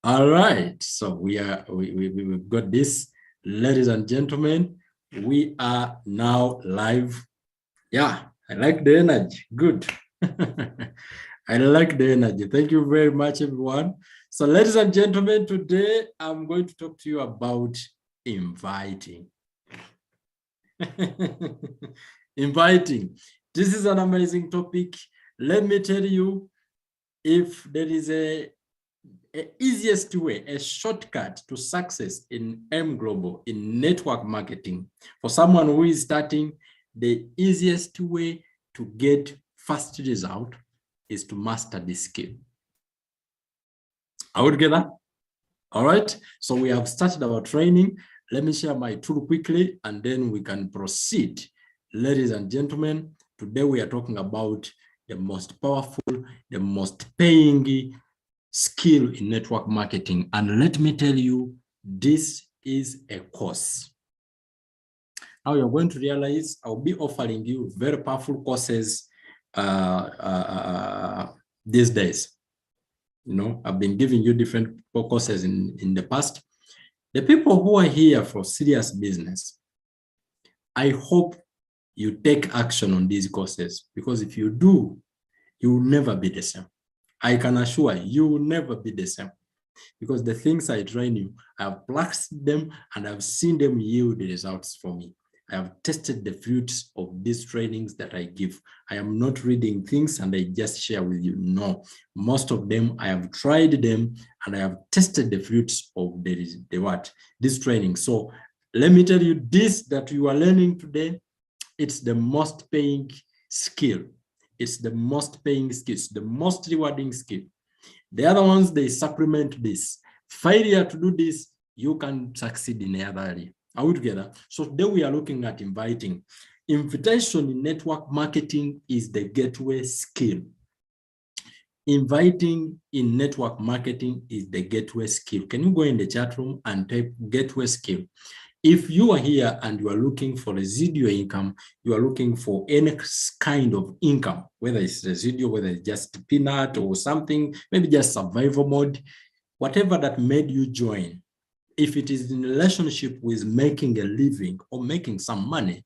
All right, so we've got this, ladies and gentlemen. We are now live. Yeah, I like the energy. Good. I like the energy. Thank you very much, everyone. So, ladies and gentlemen, today I'm going to talk to you about inviting. Inviting. This is an amazing topic. Let me tell you, if there is a easiest way, a shortcut to success in M Global, in network marketing, for someone who is starting, the easiest way to get fast result is to master this skill. Are we together? All right. So we have started our training. Let me share my tool quickly, and then we can proceed. Ladies and gentlemen, today we are talking about the most powerful, the most paying skill in network marketing. And let me tell you, this is a course. Now you're going to realize I'll be offering you very powerful courses these days. You know, I've been giving you different courses in the past. The people who are here for serious business, I hope you take action on these courses, because if you do, you will never be the same. I can assure you will never be the same, because the things I train you, I have practiced them and I've seen them yield the results for me. I have tested the fruits of these trainings that I give. I am not reading things and I just share with you. No, most of them, I have tried them and I have tested the fruits of this training. So let me tell you, this that you are learning today, it's the most paying skill. It's the most paying skill, it's the most rewarding skill. The other ones, they supplement this. Failure to do this, you can succeed in the other area. Are we together? So today we are looking at inviting. Invitation in network marketing is the gateway skill. Inviting in network marketing is the gateway skill. Can you go in the chat room and type gateway skill? If you are here and you are looking for residual income, you are looking for any kind of income, whether it's residual, whether it's just peanut or something, maybe just survival mode, whatever that made you join, if it is in relationship with making a living or making some money,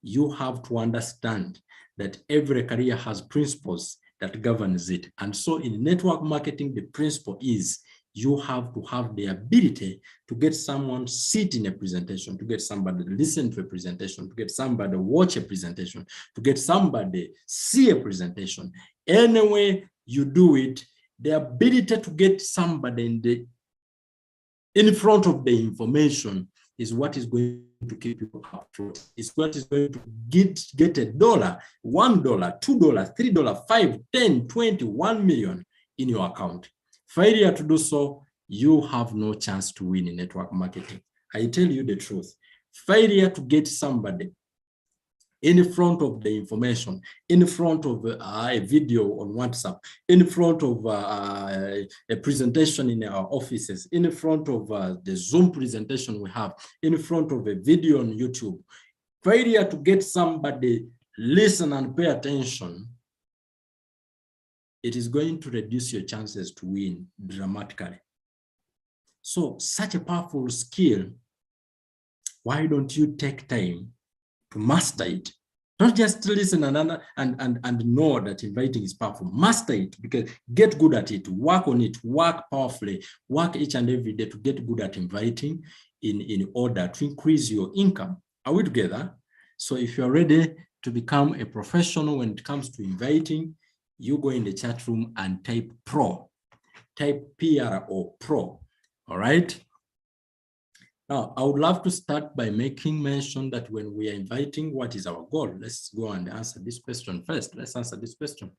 you have to understand that every career has principles that governs it. And so in network marketing, the principle is you have to have the ability to get someone sit in a presentation, to get somebody listen to a presentation, to get somebody watch a presentation, to get somebody see a presentation. Anyway you do it, the ability to get somebody in front of the information is what is going to keep you afloat. It's what is going to get $1, $2, $3, $5, $10, $20, $1 million in your account. Failure to do so, you have no chance to win in network marketing. I tell you the truth. Failure to get somebody in front of the information, in front of a video on WhatsApp, in front of a presentation in our offices, in front of the Zoom presentation we have, in front of a video on YouTube. Failure to get somebody listen and pay attention, it is going to reduce your chances to win dramatically. So such a powerful skill, why don't you take time to master it? Don't just listen and know that inviting is powerful. Master it, because get good at it, work on it, work powerfully, work each and every day to get good at inviting in order to increase your income. Are we together? So if you're ready to become a professional when it comes to inviting, you go in the chat room and type pro, type PRO, pro, all right? Now, I would love to start by making mention that when we are inviting, what is our goal? Let's go and answer this question first. Let's answer this question.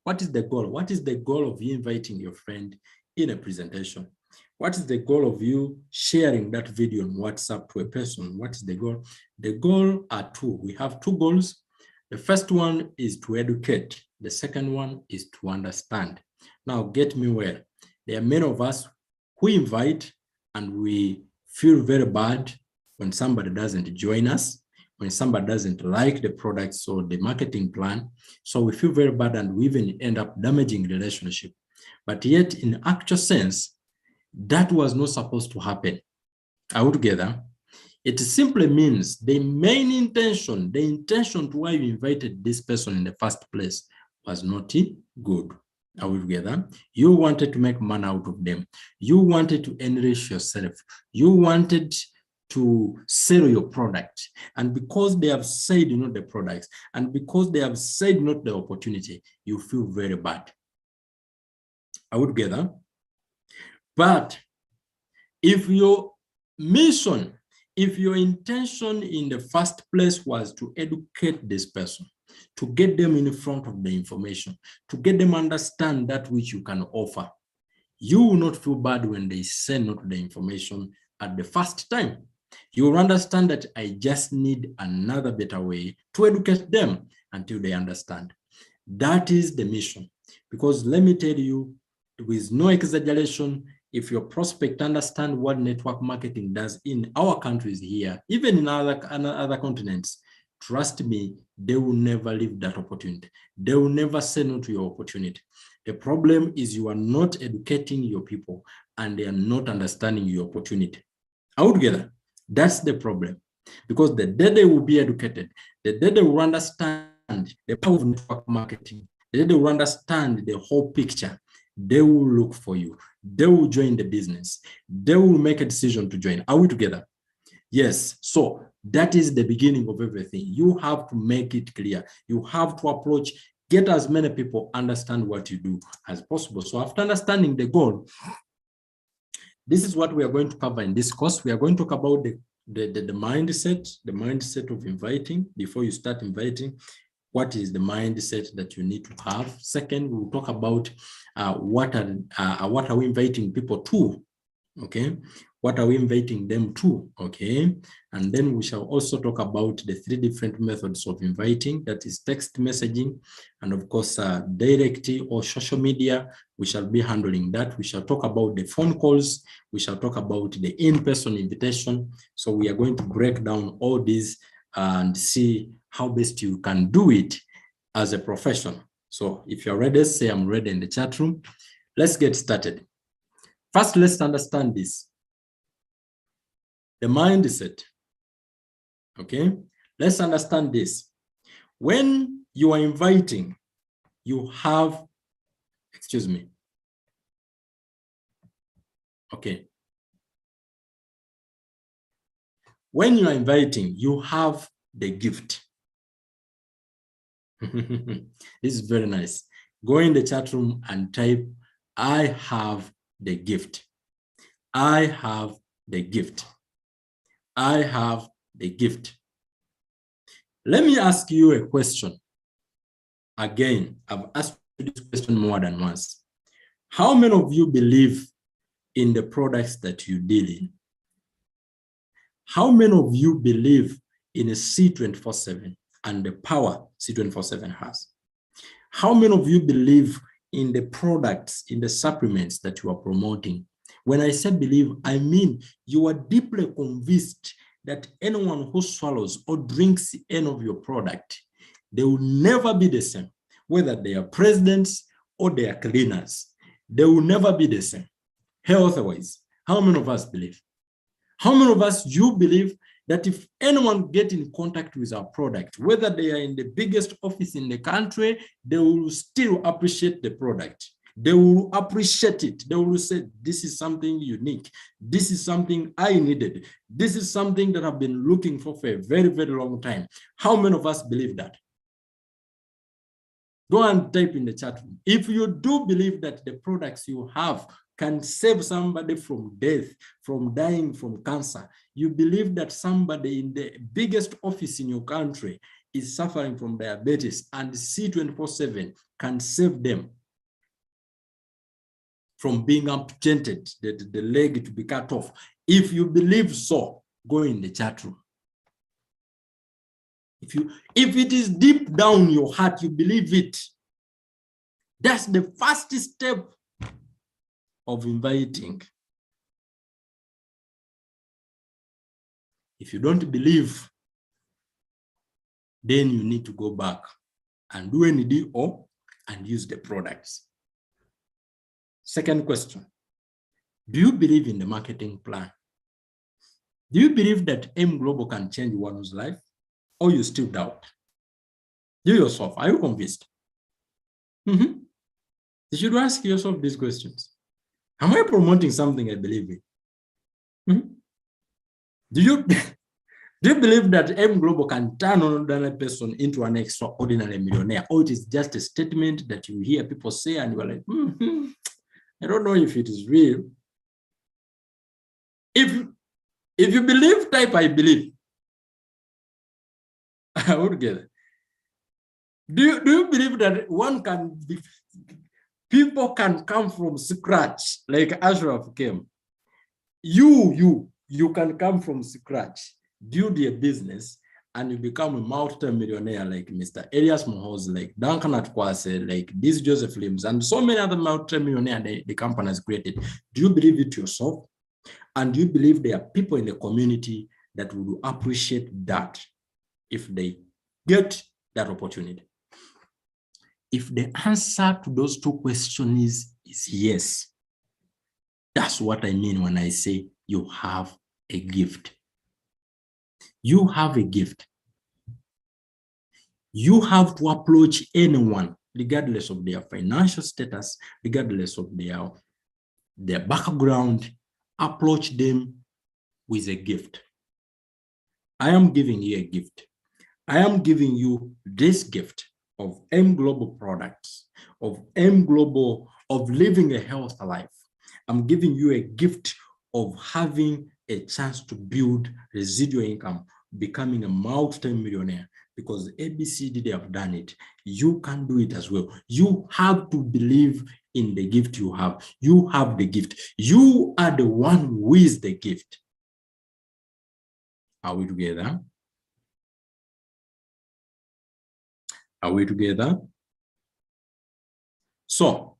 What is the goal? What is the goal of you inviting your friend in a presentation? What is the goal of you sharing that video on WhatsApp to a person? What is the goal? The goal are two. We have two goals. The first one is to educate. The second one is to understand. Now, get me well. There are many of us who invite and we feel very bad when somebody doesn't join us, when somebody doesn't like the products or the marketing plan. So we feel very bad and we even end up damaging the relationship. But yet in actual sense, That was not supposed to happen. Are we together? It simply means the main intention, the intention to why you invited this person in the first place was not good. Are we together? You wanted to make money out of them. You wanted to enrich yourself. You wanted to sell your product. And because they have said not the products, and because they have said not the opportunity, you feel very bad. Are we together? But if your mission, if your intention in the first place was to educate this person, to get them in front of the information, to get them understand that which you can offer, you will not feel bad when they send not the information at the first time. You will understand that I just need another better way to educate them until they understand. That is the mission. Because let me tell you, with no exaggeration, if your prospect understand what network marketing does in our countries here, even in other continents, trust me, they will never leave that opportunity. They will never say no to your opportunity. The problem is you are not educating your people and they are not understanding your opportunity. All together, that's the problem. Because the day they will be educated, the day they will understand the power of network marketing, the day they will understand the whole picture, they will look for you. They will join the business. They will make a decision to join. Are we together? Yes. So that is the beginning of everything. You have to make it clear. You have to approach, get as many people understand what you do as possible. So after understanding the goal, this is what we are going to cover in this course. We are going to talk about the mindset of inviting. Before you start inviting, what is the mindset that you need to have? Second, we'll talk about what are we inviting people to, okay? What are we inviting them to, okay? And then we shall also talk about the 3 different methods of inviting, that is text messaging, and of course, direct or social media. We shall be handling that. We shall talk about the phone calls. We shall talk about the in-person invitation. So we are going to break down all these and see how best you can do it as a profession. So if you're ready, say I'm ready in the chat room. Let's get started. First, let's understand this. The mindset, okay? Let's understand this. When you are inviting, you have, excuse me. Okay. When you are inviting, you have the gift. This is very nice. Go in the chat room and type, I have the gift. I have the gift. I have the gift. Let me ask you a question. Again, I've asked you this question more than once. How many of you believe in the products that you deal in? How many of you believe in a C24/7 and the power C24/7 has? How many of you believe in the products, in the supplements that you are promoting? When I say believe, I mean you are deeply convinced that anyone who swallows or drinks any of your product, they will never be the same, whether they are presidents or they are cleaners. They will never be the same, health-wise. How many of us believe? How many of us you believe that if anyone get in contact with our product, whether they are in the biggest office in the country, they will still appreciate the product. They will appreciate it. They will say, this is something unique. This is something I needed. This is something that I've been looking for a very, very long time. How many of us believe that? Go and type in the chat room. If you do believe that the products you have can save somebody from death, from dying from cancer, you believe that somebody in the biggest office in your country is suffering from diabetes and C24/7 can save them from being amputated, the leg to be cut off. If you believe so, go in the chat room. If it is deep down your heart, you believe it. That's the first step of inviting. If you don't believe, then you need to go back and do an DO and use the products. Second question. Do you believe in the marketing plan? Do you believe that M Global can change one's life? Or you still doubt? You yourself, are you convinced? You should ask yourself these questions. Am I promoting something I believe in? Do you believe that M Global can turn an ordinary person into an extraordinary millionaire? Or it is just a statement that you hear people say and you are like, I don't know if it is real. If you believe, type I believe. I would get it. Do you believe that people can come from scratch like ASHIRAF came? You can come from scratch, build a business, and you become a multi-millionaire like Mr. Elias Mohoz, like Duncan Atkwase, like these Joseph Lims, and so many other multi-millionaires the company has created. Do you believe it yourself? And do you believe there are people in the community that would appreciate that if they get that opportunity? If the answer to those two questions is yes, that's what I mean when I say you have a gift. You have a gift. You have to approach anyone, regardless of their financial status, regardless of their background, approach them with a gift. I am giving you a gift. I am giving you this gift of M Global products, of M Global, of living a healthy life. I'm giving you a gift of having a chance to build residual income, becoming a multi-millionaire, because ABCD, they have done it. You can do it as well. You have to believe in the gift you have. You have the gift. You are the one who is the gift. Are we together? Are we together? So,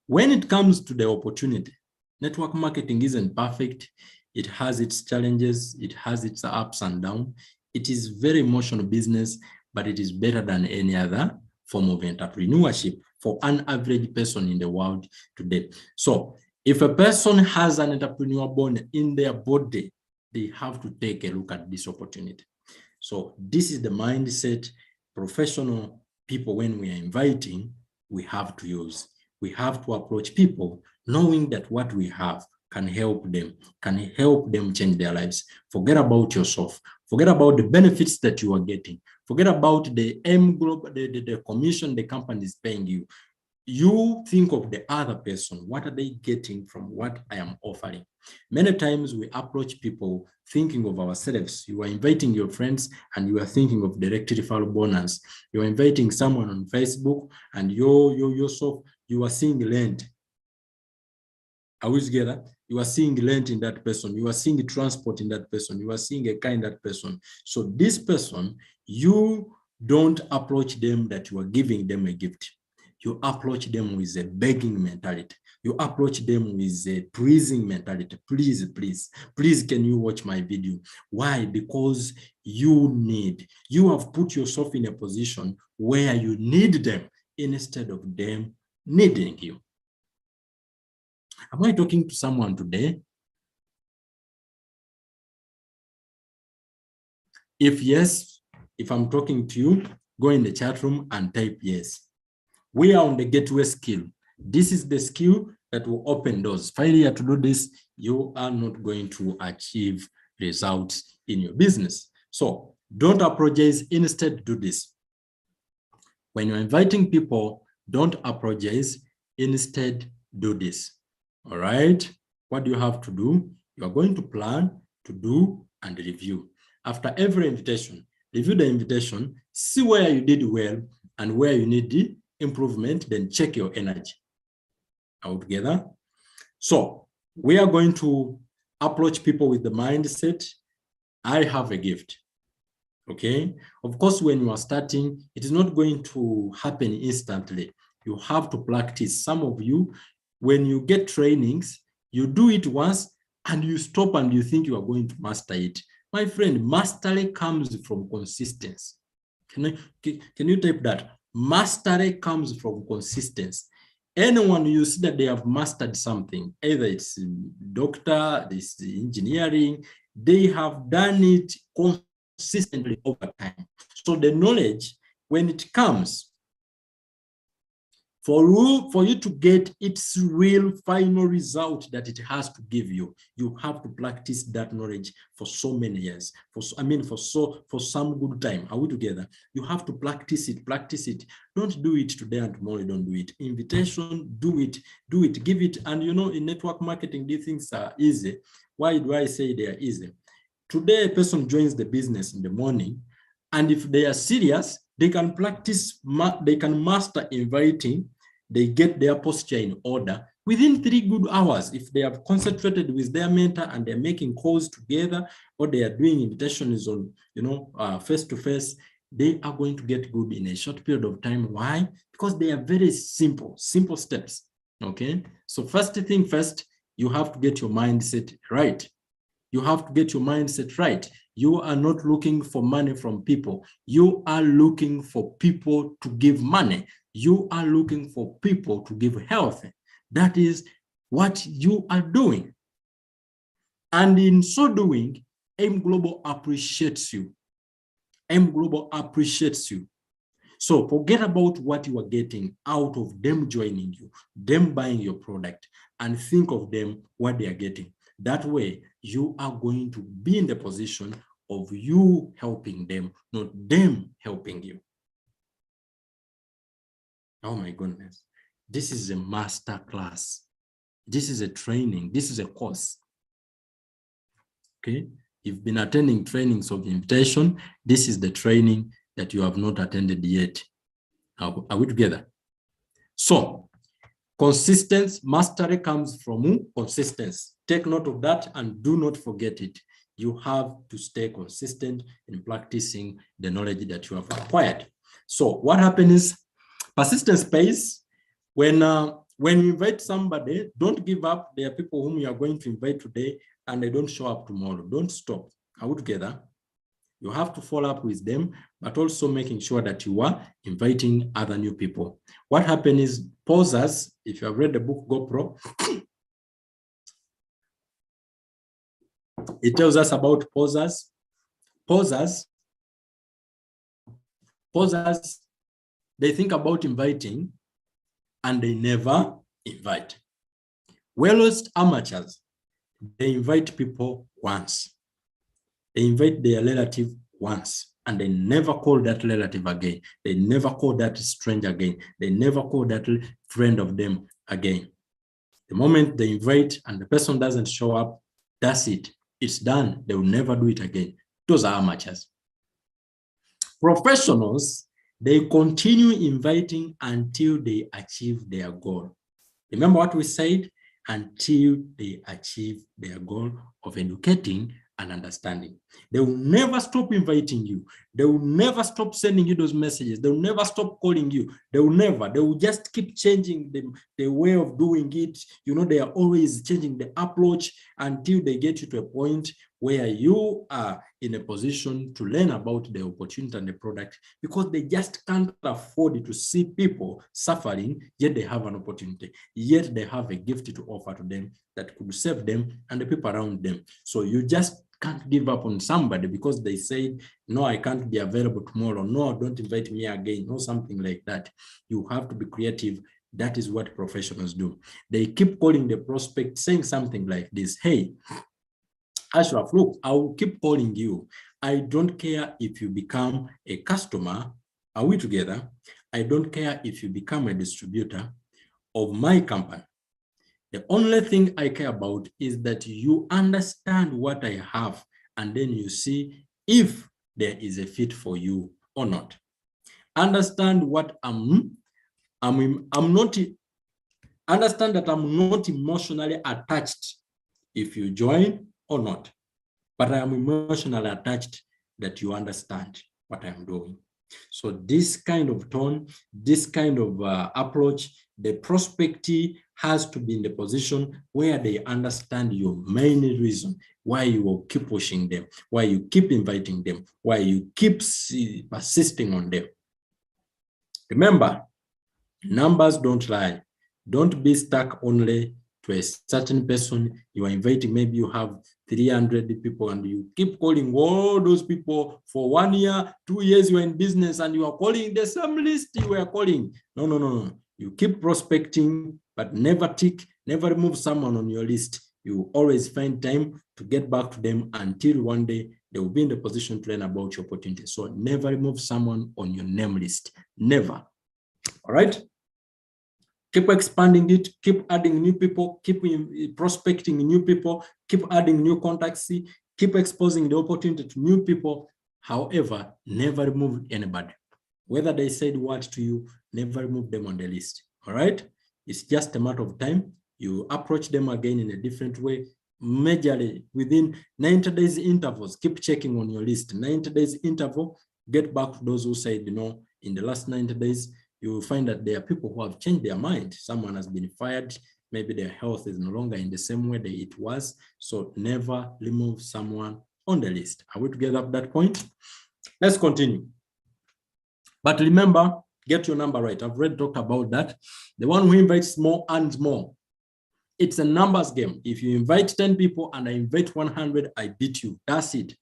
when it comes to the opportunity, network marketing isn't perfect. It has its challenges. It has its ups and downs. It is very emotional business, but it is better than any other form of entrepreneurship for an average person in the world today. So, if a person has an entrepreneur born in their body, they have to take a look at this opportunity. So, this is the mindset professional people, when we are inviting, we have to use. We have to approach people knowing that what we have can help them change their lives. Forget about yourself. Forget about the benefits that you are getting. Forget about the M Global, the commission the company is paying you. You think of the other person. What are they getting from what I am offering? Many times we approach people thinking of ourselves. You are inviting your friends and you are thinking of direct referral bonus. You are inviting someone on Facebook and yourself, you are seeing rent. Are we together? You are seeing rent in that person. You are seeing transport in that person. You are seeing a car in that person. So this person, you don't approach them that you are giving them a gift. You approach them with a begging mentality. You approach them with a pleasing mentality. Please, please, please, can you watch my video? Why? Because you have put yourself in a position where you need them instead of them needing you. Am I talking to someone today? If yes, if I'm talking to you, go in the chat room and type yes. We are on the gateway skill. This is the skill that will open doors. Failure to do this, you are not going to achieve results in your business. So don't apologize, instead do this. When you're inviting people, don't apologize, instead do this. All right? What do you have to do? You are going to plan, to do, and review. After every invitation, review the invitation, see where you did well and where you need the improvement, then check your energy. All together? So we are going to approach people with the mindset, I have a gift. Okay? Of course, when you are starting, it is not going to happen instantly. You have to practice. Some of you, when you get trainings, you do it once and you stop and you think you are going to master it. My friend, mastery comes from consistency. Can you type that? Mastery comes from consistency. Anyone you see that they have mastered something, either it's doctor, it's engineering, they have done it consistently over time. So the knowledge, when it comes, for you to get its real final result that it has to give you, you have to practice that knowledge for so many years. For some good time. Are we together? You have to practice it, practice it. Don't do it today and tomorrow you don't do it. Invitation, do it, give it. And you know, in network marketing, these things are easy. Why do I say they are easy? Today, a person joins the business in the morning, and if they are serious, they can practice, they can master inviting, they get their posture in order within 3 good hours. If they have concentrated with their mentor and they're making calls together, or they are doing invitations on, face-to-face, they are going to get good in a short period of time. Why? Because they are very simple steps, okay? So first thing first, you have to get your mindset right. You have to get your mindset right. You are not looking for money from people. You are looking for people to give money. You are looking for people to give health. That is what you are doing. And in so doing, M Global appreciates you. M Global appreciates you. So forget about what you are getting out of them joining you, them buying your product, and think of them what they are getting. That way, you are going to be in the position of you helping them, not them helping you. Oh my goodness. This is a master class. This is a training. This is a course. Okay? You've been attending trainings of invitation. This is the training that you have not attended yet. Are we together? So, consistency, mastery comes from consistency. Take note of that and do not forget it. You have to stay consistent in practicing the knowledge that you have acquired. So what happens is persistence pays. When you invite somebody, don't give up. There are people whom you are going to invite today and they don't show up tomorrow. Don't stop. Are we together? You have to follow up with them, but also making sure that you are inviting other new people. What happened is pausers, if you have read the book GoPro, it tells us about pausers. Pausers, they think about inviting and they never invite. Well-versed amateurs, they invite people once. They invite their relative once and they never call that relative again. They never call that stranger again. They never call that friend of them again. The moment they invite and the person doesn't show up, that's it. It's done. They will never do it again. Those are amateurs. Professionals, they continue inviting until they achieve their goal. Remember what we said? Until they achieve their goal of educating and understanding. They will never stop inviting you. They will never stop sending you those messages. They will never stop calling you. They will just keep changing the way of doing it. You know, they are always changing the approach until they get you to a point where you are in a position to learn about the opportunity and the product, because they just can't afford to see people suffering, yet they have an opportunity, yet they have a gift to offer to them that could save them and the people around them. So you just can't give up on somebody because they say, no, I can't be available tomorrow. No, don't invite me again. No, something like that. You have to be creative. That is what professionals do. They keep calling the prospect saying something like this: hey, ASHIRAF, look, I will keep calling you. I don't care if you become a customer. Are we together? I don't care if you become a distributor of my company. The only thing I care about is that you understand what I have, and then you see if there is a fit for you or not. Understand what understand that I'm not emotionally attached if you join or not, but I am emotionally attached that you understand what I'm doing. So this kind of tone, this kind of approach, the prospectee has to be in the position where they understand your main reason why you will keep pushing them, why you keep inviting them, why you keep persisting on them. Remember, numbers don't lie. Don't be stuck only to a certain person. You are inviting, maybe you have 300 people and you keep calling all those people for 1 year, 2 years you are in business and you are calling the same list you were calling. No, no, no, no. You keep prospecting, but never tick, never remove someone on your list. You always find time to get back to them until one day they will be in the position to learn about your opportunity. So never remove someone on your name list. Never. All right? Keep expanding it, keep adding new people, keep prospecting new people, keep adding new contacts, keep exposing the opportunity to new people. However, never remove anybody. Whether they said what to you, never remove them on the list. All right? It's just a matter of time. You approach them again in a different way. Majorly within 90 days intervals, keep checking on your list. 90 days interval, get back to those who said, you know, in the last 90 days, you will find that there are people who have changed their mind. Someone has been fired. Maybe their health is no longer in the same way that it was. So never remove someone on the list. Are we together at that point? Let's continue. But remember, get your number right. I've already talked about that. The one who invites more earns more. It's a numbers game. If you invite 10 people and I invite 100, I beat you. That's it.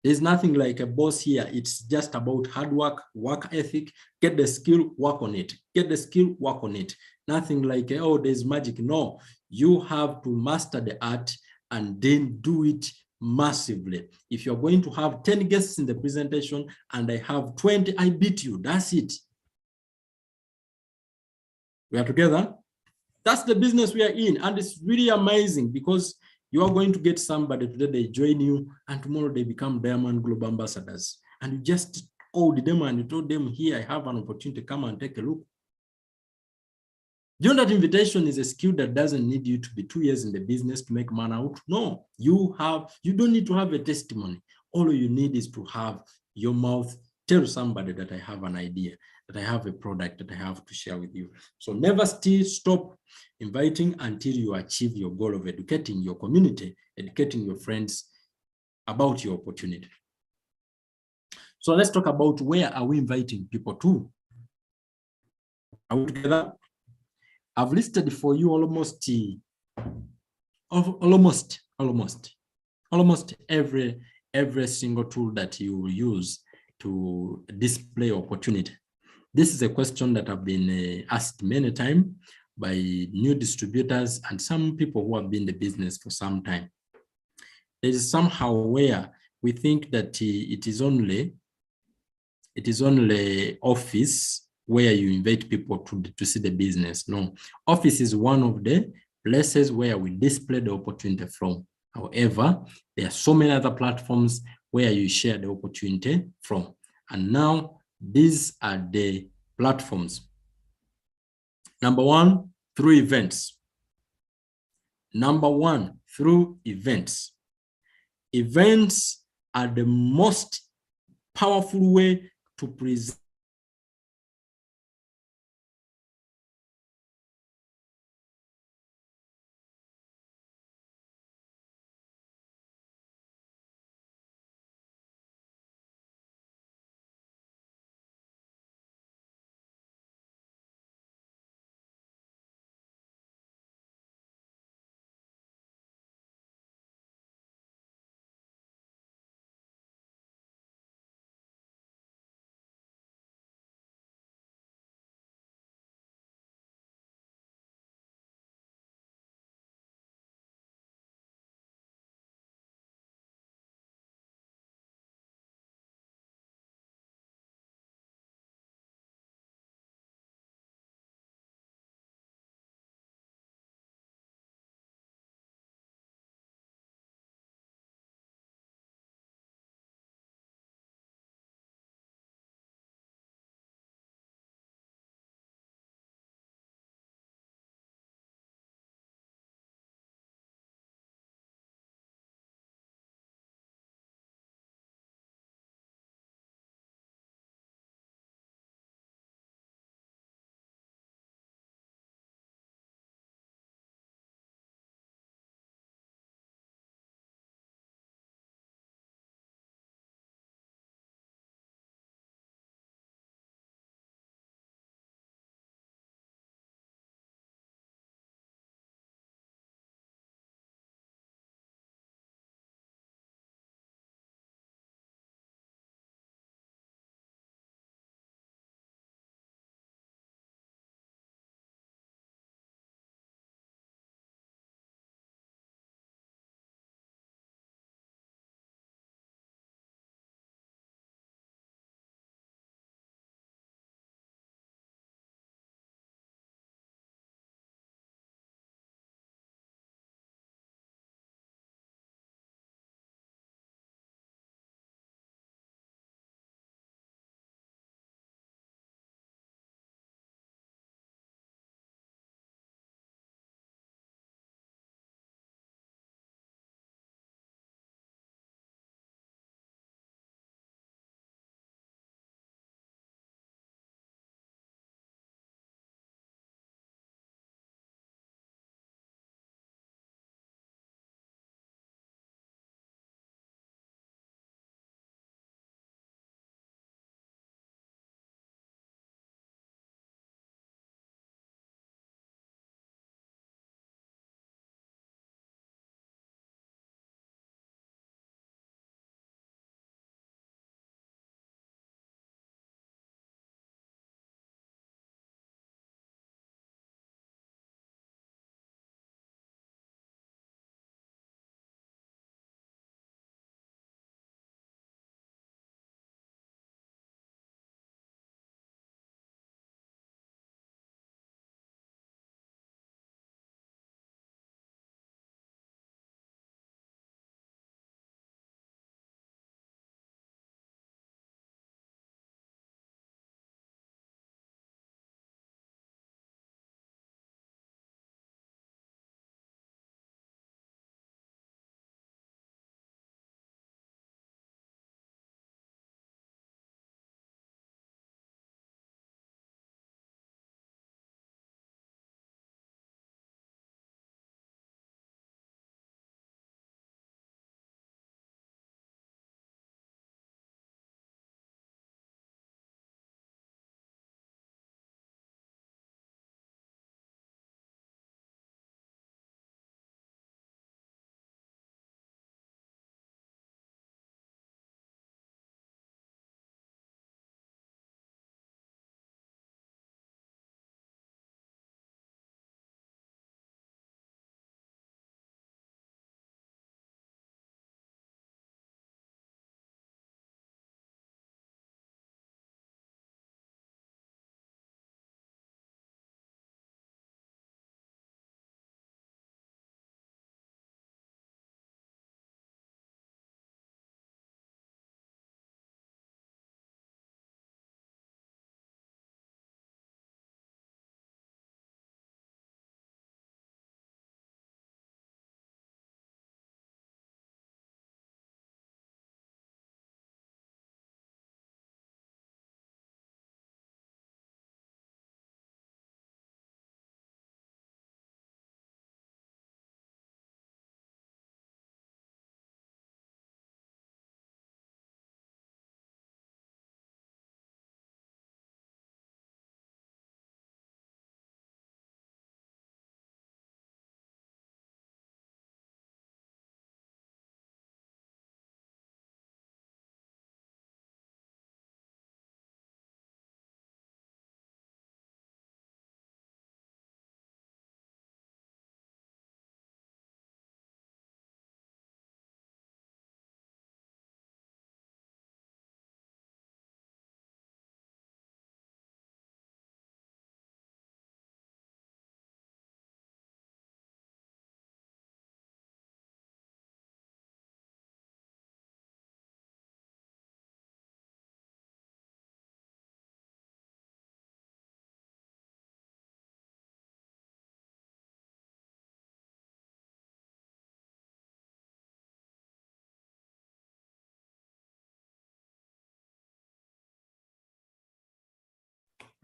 There's nothing like a boss here. It's just about hard work, work ethic, get the skill, work on it. Get the skill, work on it. Nothing like, oh, there's magic. No, you have to master the art and then do it massively. If you're going to have 10 guests in the presentation and I have 20, I beat you. That's it. We are together. That's the business we are in. And it's really amazing because you are going to get somebody today, they join you, and tomorrow they become Diamond Global Ambassadors. And you just called them and you told them, here, I have an opportunity, come and take a look. You know that invitation is a skill that doesn't need you to be 2 years in the business to make money out. No, you don't need to have a testimony. All you need is to have your mouth tell somebody that I have an idea, that I have a product that I have to share with you. So never stop inviting until you achieve your goal of educating your community, educating your friends about your opportunity. So let's talk about where are we inviting people to? Are we together? I've listed for you almost every single tool that you will use to display opportunity. This is a question that have been asked many times by new distributors and some people who have been in the business for some time. There is somehow where we think that it is only office where you invite people to see the business. No, office is one of the places where we display the opportunity from. However, there are so many other platforms where you share the opportunity from. And now these are the platforms. Number one, through events. Number one, through events. Events are the most powerful way to present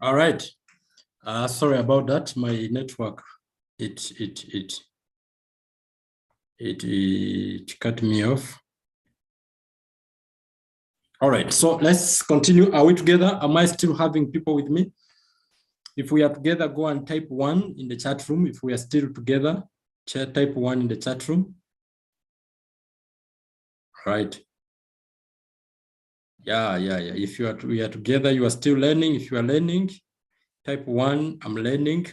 All right. Sorry about that. My network, it cut me off. All right, so let's continue. Are we together? Am I still having people with me? If we are together, go and type 1 in the chat room. If we are still together, type 1 in the chat room. All right. Yeah. If we are together, you are still learning. If you are learning, type 1, I'm learning.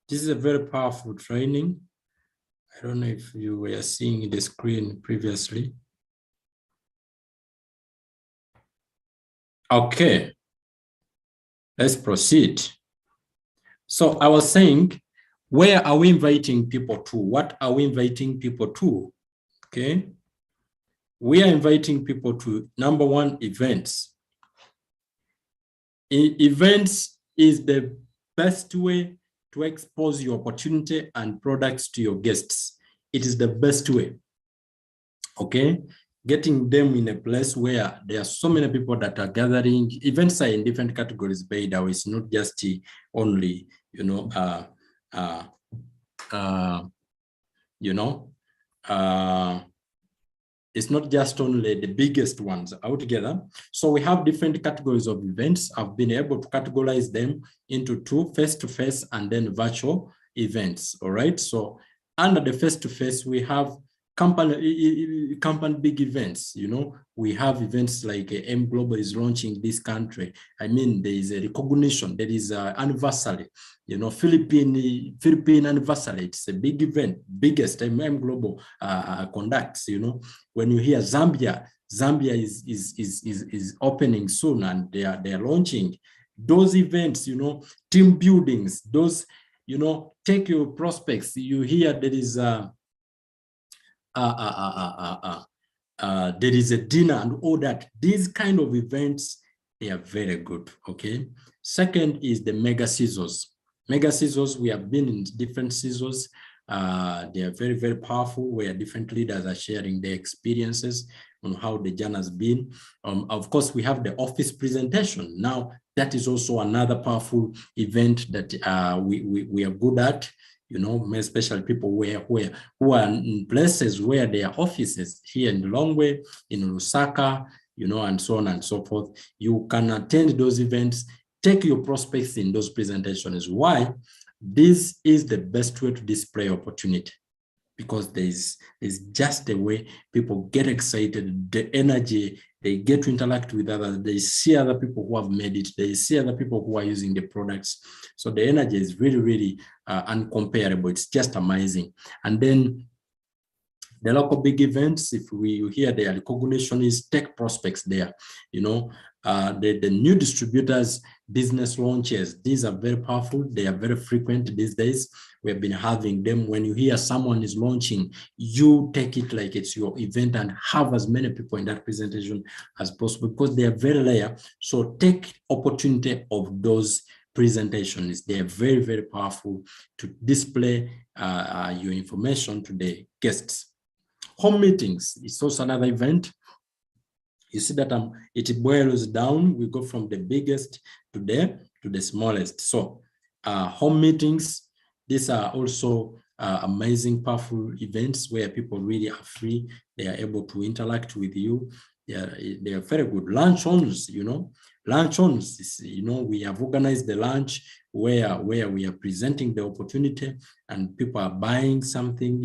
This is a very powerful training. I don't know if you were seeing the screen previously. Okay, let's proceed. So I was saying, where are we inviting people to? What are we inviting people to? Okay, we are inviting people to, number one, events. Events is the best way to expose your opportunity and products to your guests. It is the best way. Okay, getting them in a place where there are so many people that are gathering. Events are in different categories, by the way. It's not just only, it's not just only the biggest ones altogether. So we have different categories of events. I've been able to categorize them into 2, face-to-face and then virtual events. All right. So under the face-to-face, we have company big events. We have events like M Global is launching this country. I mean, there is a recognition, there is an anniversary. Philippine anniversary. It's a big event, biggest M Global conducts. When you hear Zambia is opening soon, and they are launching those events. Team buildings. Those, take your prospects. You hear there is there is a dinner and all that. These kind of events, they are very good. Okay. Second is the mega scissors. Mega scissors, we have been in different scissors. They are very, very powerful, where different leaders are sharing their experiences on how the journey has been. Of course, we have the office presentation. Now, that is also another powerful event that we are good at. Especially people who are in places where there are offices, here in Longwe, in Lusaka, and so on and so forth. You can attend those events, take your prospects in those presentations. Why? This is the best way to display opportunity, because there's just a way people get excited, the energy, they get to interact with others, they see other people who have made it, they see other people who are using the products. So the energy is really, really uncomparable. It's just amazing. And then the local big events, if you hear their recognition, is tech prospects there. The new distributors, business launches, these are very powerful. They are very frequent these days. We have been having them. When you hear someone is launching, you take it like it's your event and have as many people in that presentation as possible, because they are very rare. So take opportunity of those presentations. They are very, very powerful to display your information to the guests. Home meetings is also another event. You see that it boils down. We go from the biggest to the smallest. So home meetings, these are also amazing, powerful events where people really are free. They are able to interact with you. They are very good. Lunch-ons, lunch-ons, we have organized the lunch where we are presenting the opportunity, and people are buying something.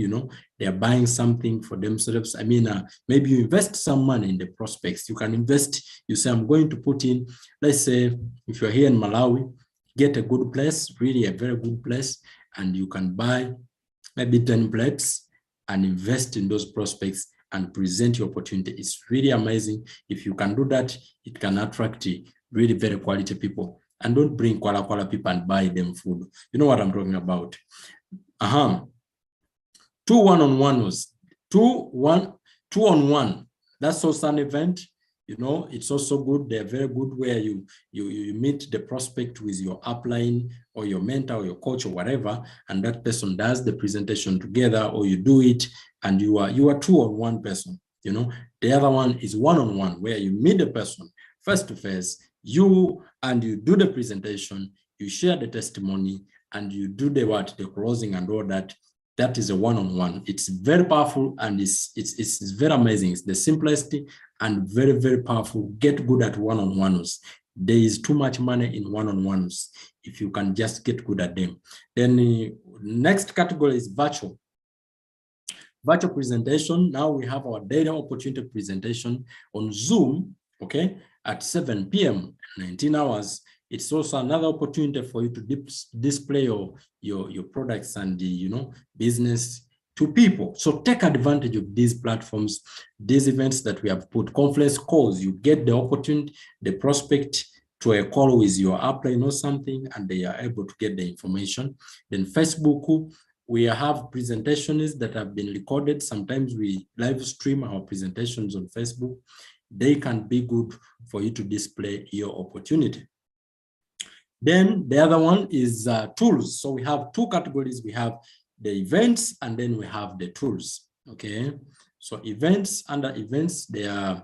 They are buying something for themselves. I mean, maybe you invest some money in the prospects. You can invest. You say, I'm going to put in, let's say, if you're here in Malawi, get a good place, really a very good place, and you can buy maybe 10 plates and invest in those prospects and present your opportunity. It's really amazing. If you can do that, it can attract really very quality people. And don't bring quala people and buy them food. You know what I'm talking about. 2 one-on-one was 2-1-2-on-1. That's also an event. You know, it's also good. They're very good where you meet the prospect with your upline or your mentor or your coach or whatever, and that person does the presentation together, or you do it and you are two on one person. You know, the other one is one-on-one, where you meet the person face to face, you do the presentation, you share the testimony, and you do the closing and all that. That is a one-on-one. It's very powerful, and it's very amazing. It's the simplest and very, very powerful. Get good at one-on-ones. There is too much money in one-on-ones if you can just get good at them. Then the next category is virtual. Virtual presentation. Now we have our daily opportunity presentation on Zoom, okay, at 7 p.m., 19 hours. It's also another opportunity for you to display your products and the, you know, business to people. So take advantage of these platforms, these events that we have put. Conference calls, you get the opportunity, the prospect to a call with your upline or something, and they are able to get the information. Then Facebook, we have presentations that have been recorded. Sometimes we live stream our presentations on Facebook. They can be good for you to display your opportunity. Then the other one is tools. So we have two categories. We have the events, and then we have the tools. Okay. So events, under events, they are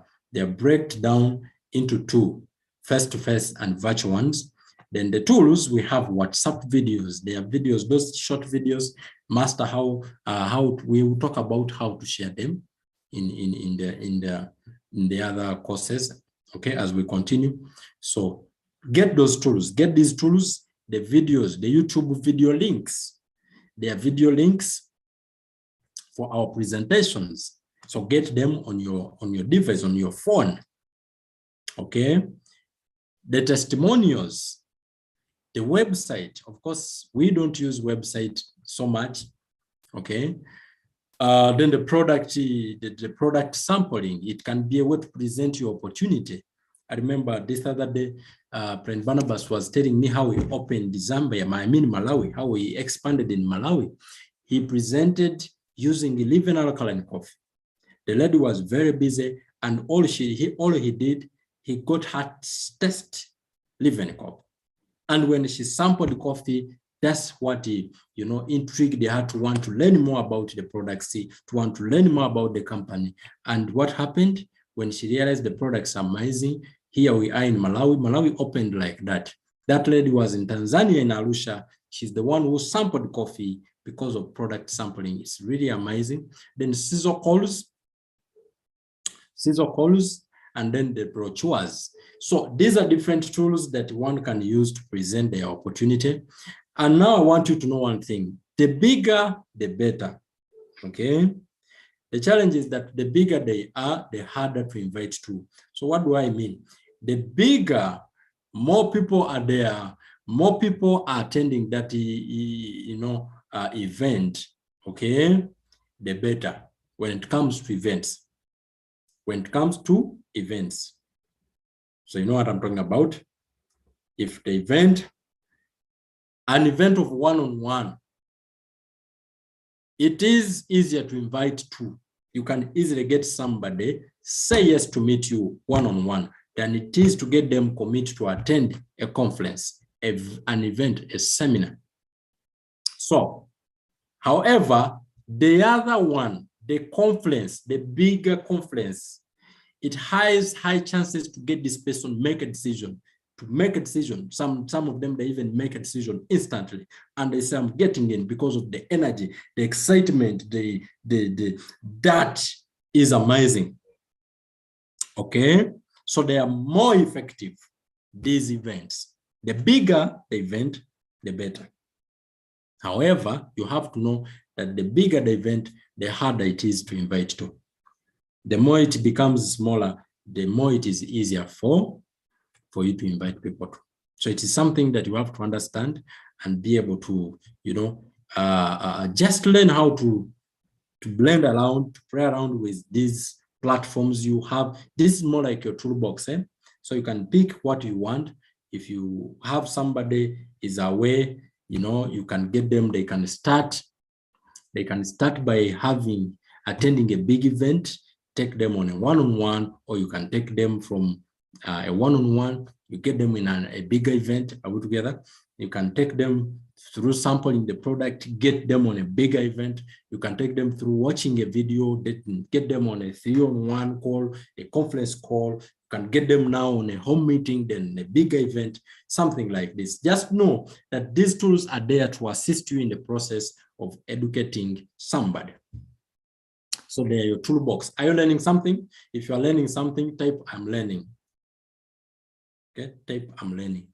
break down into two, face-to-face and virtual ones. Then the tools, we have WhatsApp videos. They are videos, those short videos, master how we will talk about how to share them in the other courses. Okay, as we continue. So get those tools, get these tools, the videos, the YouTube video links. They are video links for our presentations. So get them on your device, on your phone. Okay. The testimonials, the website. Of course, we don't use website so much. Okay. Then the product sampling. It can be a way to present your opportunity. I remember this other day, Friend Barnabas was telling me how he opened Zambia, Malawi, how he expanded in Malawi. He presented using 11 alkaline coffee. The lady was very busy, and all he did, he got her test 11 coffee. And when she sampled the coffee, that's what intrigued her to want to learn more about the products, to want to learn more about the company. And what happened when she realized the products are amazing? Here we are in Malawi. Malawi opened like that. That lady was in Tanzania, in Arusha. She's the one who sampled coffee because of product sampling. It's really amazing. Then scissor calls, and then the brochures. So these are different tools that one can use to present their opportunity. And now I want you to know one thing. The bigger, the better. Okay? The challenge is that the bigger they are, the harder to invite to. So what do I mean? The bigger, more people are there, more people are attending that event, okay, the better when it comes to events. When it comes to events. So you know what I'm talking about? If the event, an event of one-on-one, it is easier to invite to. You can easily get somebody say yes to meet you one-on-one than it is to get them commit to attend a conference, an event, a seminar. So, however, the other one, the conference, the bigger conference, it has high chances to get this person make a decision, Some of them, they even make a decision instantly. And they say, I'm getting in because of the energy, the excitement, that is amazing. Okay. So they are more effective, these events. The bigger the event, the better. However, you have to know that the bigger the event, the harder it is to invite to. The more it becomes smaller, the more it is easier for you to invite people to. So it is something that you have to understand and be able to, just learn how to blend around, to play around with these platforms you have. This is more like your toolbox. So you can pick what you want. If you have somebody is away, you can get them, they can start by attending a big event. take them on a one-on-one, or you can take them from a one-on-one, you get them in a bigger event, are we together? You can take them through sampling the product, get them on a bigger event. You can take them through watching a video, get them on a 3-on-1 call, a conference call. You can get them now on a home meeting, then a bigger event, something like this. Just know that these tools are there to assist you in the process of educating somebody. So they are your toolbox. Are you learning something? If you are learning something, type I'm learning. Okay, type I'm learning.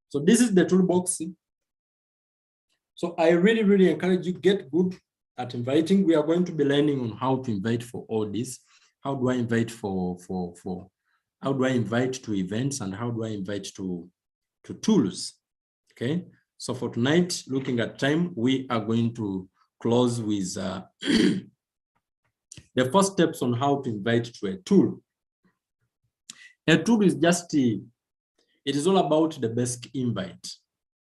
So this is the toolbox. So I really, really encourage you, get good at inviting. We are going to be learning on how to invite for all this. How do I invite how do I invite to events, and how do I invite to tools? Okay. So for tonight, looking at time, we are going to close with the first steps on how to invite to a tool. A tool is just, it is all about the basic invite,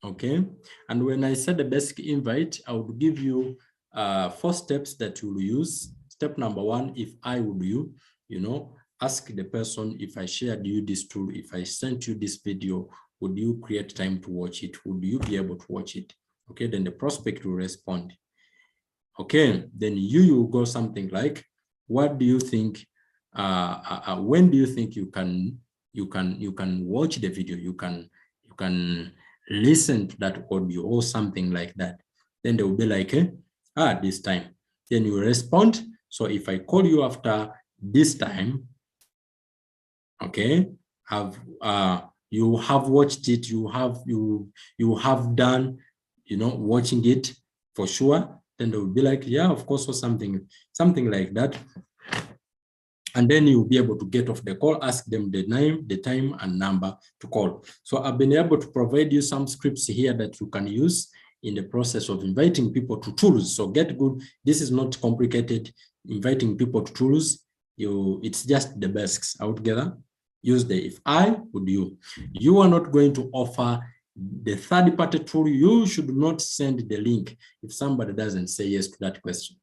okay? And when I said the basic invite, I would give you 4 steps that you will use. Step number 1, if I would you know, ask the person, if I shared you this tool, if I sent you this video, would you create time to watch it? Would you be able to watch it? Okay, then the prospect will respond. Okay, then you will go something like, what do you think, when do you think you can watch the video, you can listen to that audio or something like that? Then they will be like, this time. Then you respond. So if I call you after this time, okay, you have watched it, you have done, watching it for sure. Then they will be like, yeah, of course, or something like that. And then you'll be able to get off the call, ask them the name, the time, and number to call. So I've been able to provide you some scripts here that you can use in the process of inviting people to tools. So get good. This is not complicated. Inviting people to tools, it's just the basics. Out together. Use the if I would you. You are not going to offer the third-party tool. You should not send the link if somebody doesn't say yes to that question.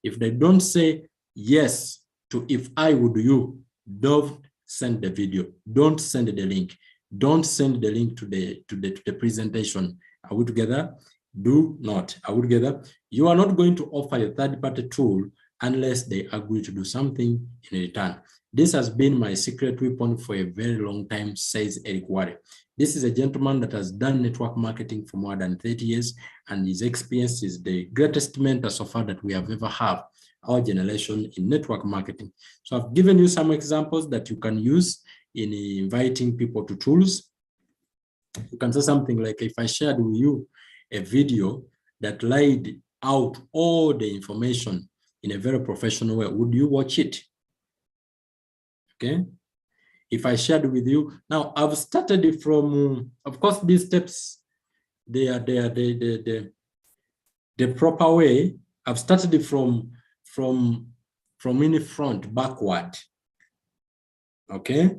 If they don't say yes to if I would you, don't send the video. Don't send the link. Don't send the link to the presentation. Are we together? Do not. Are we together? You are not going to offer a third-party tool unless they agree to do something in return. This has been my secret weapon for a very long time, says Eric Ware. This is a gentleman that has done network marketing for more than 30 years, and his experience is the greatest mentor so far that we have ever had, our generation, in network marketing. So I've given you some examples that you can use in inviting people to tools. You can say something like, if I shared with you a video that laid out all the information in a very professional way, would you watch it? Okay. If I shared with you, now I've started from, of course, these steps, they are the proper way. I've started from in front backward. Okay.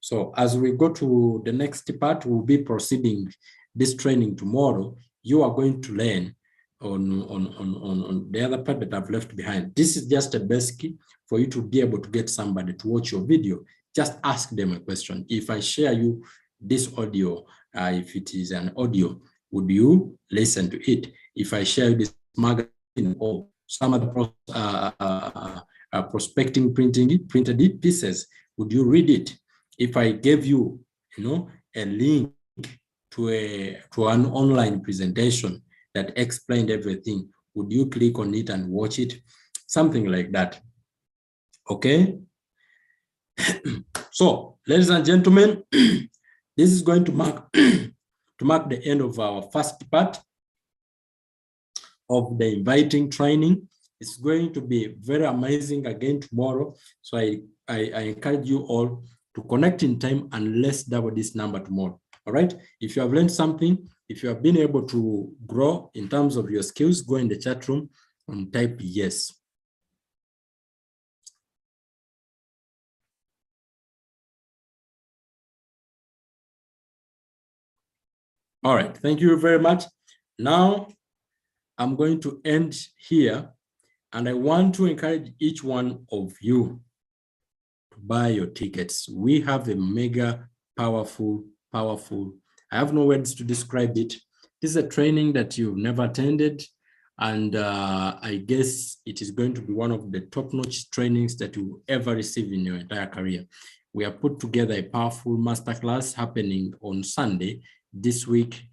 So as we go to the next part, we'll be proceeding this training tomorrow. You are going to learn on the other part that I've left behind. This is just a basic for you to be able to get somebody to watch your video. Just ask them a question. If I share you this audio, if it is an audio, would you listen to it? If I share this magazine or some other prospecting printed pieces, would you read it? If I gave you, a link to an online presentation that explained everything, would you click on it and watch it? Something like that. Okay. So, ladies and gentlemen, this is going to mark the end of our first part of the inviting training. It's going to be very amazing again tomorrow. So I encourage you all to connect in time, and let's double this number tomorrow. All right. If you have learned something, if you have been able to grow in terms of your skills, go in the chat room and type yes. All right. Thank you very much. Now, I'm going to end here, and I want to encourage each one of you to buy your tickets. We have a mega powerful, I have no words to describe it. This is a training that you've never attended, and I guess it is going to be one of the top-notch trainings that you will ever receive in your entire career. We have put together a powerful masterclass happening on Sunday this week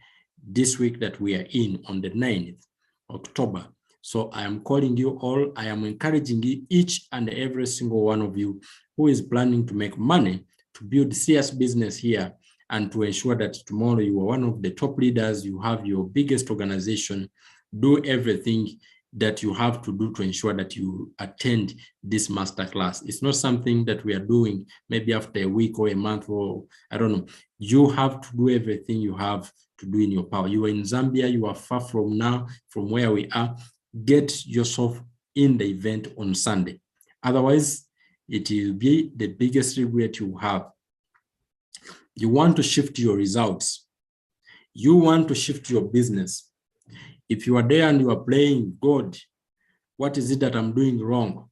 that we are in, on the 9th October. So I am calling you all, I am encouraging each and every single one of you who is planning to make money, to build serious business here, and to ensure that tomorrow you are one of the top leaders, you have your biggest organization. Do everything that you have to do to ensure that you attend this masterclass. It's not something that we are doing maybe after a week or a month, or I don't know. You have to do everything you have to do in your power. You are in Zambia, you are far from where we are. Get yourself in the event on Sunday. Otherwise, it will be the biggest regret you have. You want to shift your results. You want to shift your business. If you are there and you are playing, God, what is it that I'm doing wrong?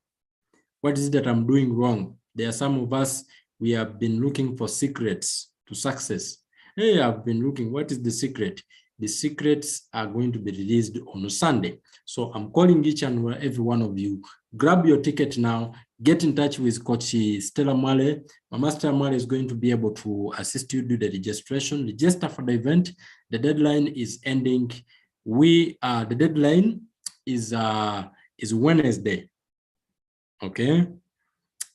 What is it that I'm doing wrong? There are some of us, we have been looking for secrets to success. Hey, I've been looking, what is the secret? The secrets are going to be released on Sunday. So I'm calling each and every one of you, grab your ticket now, get in touch with Coach Stella Male. Mama Stella Male is going to be able to assist you do the registration. Register for the event. The deadline is ending. The deadline is Wednesday. Okay,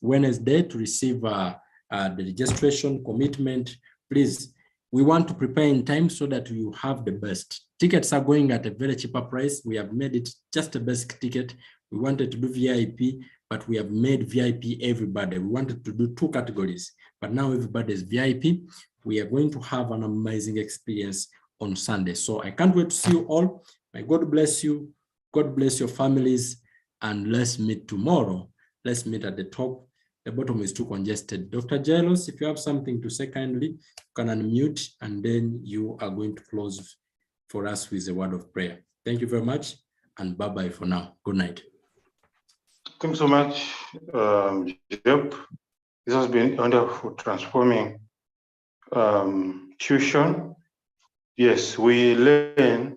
Wednesday to receive the registration commitment. Please, we want to prepare in time so that you have the best. Tickets are going at a very cheaper price. We have made it just a basic ticket. We wanted to do VIP, but we have made VIP everybody. We wanted to do 2 categories, but now everybody is VIP. We are going to have an amazing experience on Sunday. So I can't wait to see you all. May God bless you. God bless your families. And let's meet tomorrow. Let's meet at the top. The bottom is too congested. Dr. Jairus, if you have something to say kindly, you can unmute, and then you are going to close for us with a word of prayer. Thank you very much, and bye-bye for now. Good night. Thanks so much, Jeb. This has been wonderful, transforming tuition. Yes, we learn